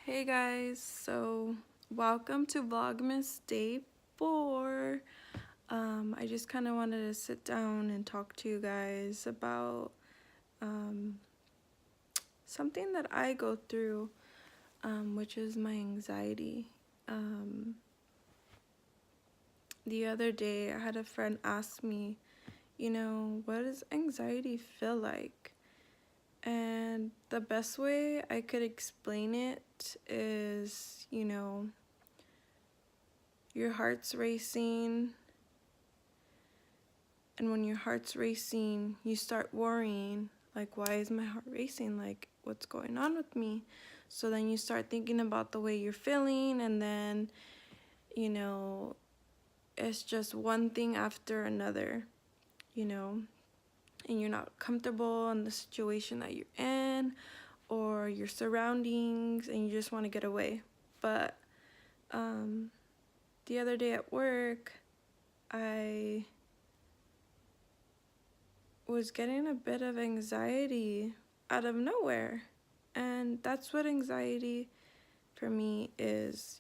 Hey guys, so welcome to Vlogmas Day 4. I just kind of wanted to sit down and talk to you guys about something that I go through, which is my anxiety. The other day I had a friend ask me, what does anxiety feel like? And the best way I could explain it is, your heart's racing, and when your heart's racing, you start worrying, like, why is my heart racing? Like, what's going on with me? So then you start thinking about the way you're feeling, and then, it's just one thing after another, and you're not comfortable in the situation that you're in or your surroundings, and you just want to get away. But the other day at work, I was getting a bit of anxiety out of nowhere. And that's what anxiety for me is,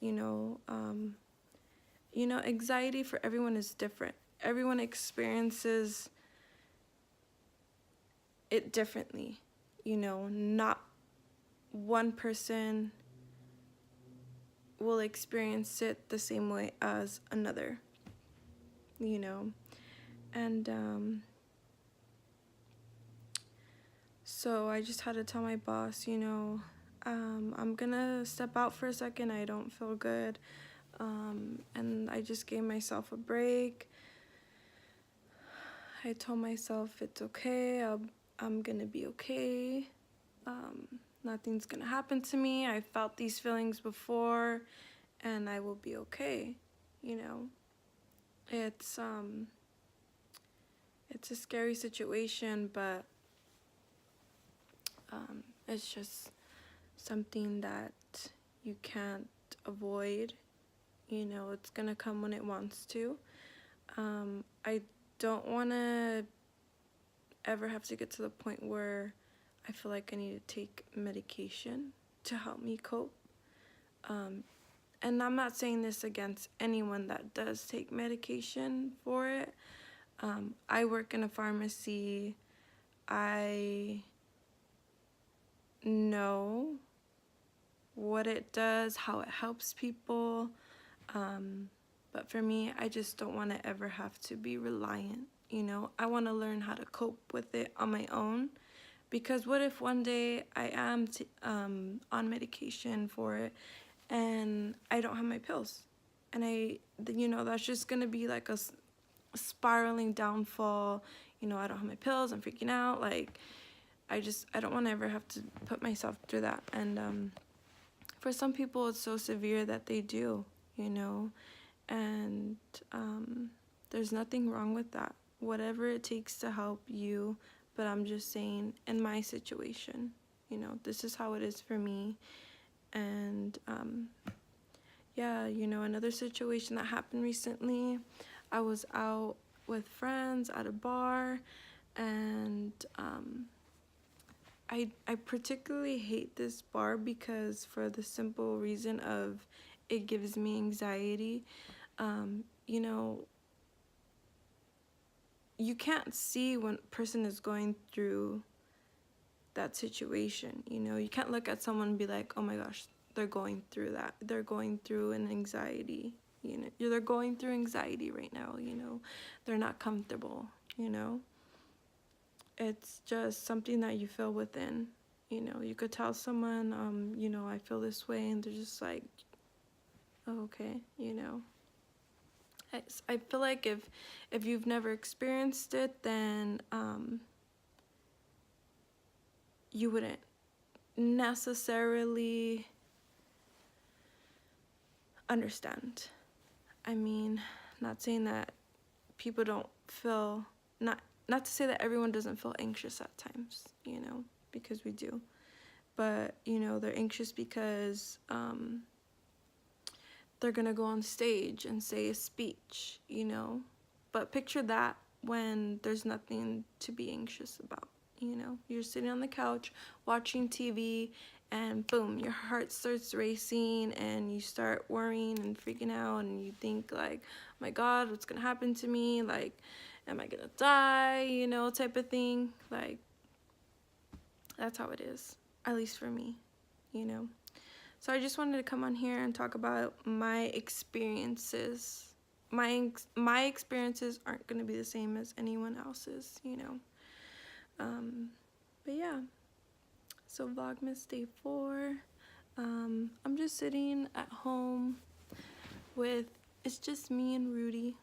anxiety for everyone is different. Everyone experiences it differently. Not one person will experience it the same way as another, and so I just had to tell my boss, I'm gonna step out for a second. I don't feel good. And I just gave myself a break. I told myself it's okay. I'm gonna be okay. Nothing's gonna happen to me. I felt these feelings before, and I will be okay. It's a scary situation, but it's just something that you can't avoid. It's gonna come when it wants to. I don't want to ever have to get to the point where I feel like I need to take medication to help me cope. And I'm not saying this against anyone that does take medication for it. I work in a pharmacy. I know what it does, how it helps people. But for me, I just don't want to ever have to be reliant. I want to learn how to cope with it on my own. Because what if one day I am on medication for it and I don't have my pills? And that's just going to be like a spiraling downfall. I don't have my pills, I'm freaking out. Like, I don't want to ever have to put myself through that. And for some people, it's so severe that they do, and there's nothing wrong with that. Whatever it takes to help you. But I'm just saying, in my situation, this is how it is for me. And yeah, another situation that happened recently, I was out with friends at a bar, and I particularly hate this bar because for the simple reason of it gives me anxiety. You can't see when a person is going through that situation. You can't look at someone and be like, oh my gosh, they're going through that. They're going through an anxiety. They're going through anxiety right now. They're not comfortable. It's just something that you feel within. You could tell someone, I feel this way, and they're just like, oh, okay. I feel like if you've never experienced it, then you wouldn't necessarily understand. I mean, not saying that people don't feel, not to say that everyone doesn't feel anxious at times, because we do. But, they're anxious because they're gonna go on stage and say a speech, But picture that when there's nothing to be anxious about. You're sitting on the couch watching TV, and boom, your heart starts racing and you start worrying and freaking out, and you think like, oh my God, what's gonna happen to me? Like, am I gonna die? You know, type of thing. Like, that's how it is, at least for me, you know. So I just wanted to come on here and talk about my experiences. My experiences aren't gonna be the same as anyone else's, you know. But yeah. So Vlogmas Day 4. I'm just sitting at home with, it's just me and Rudy,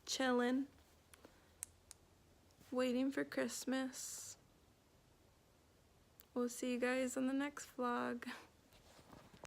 chilling, waiting for Christmas. We'll see you guys on the next vlog.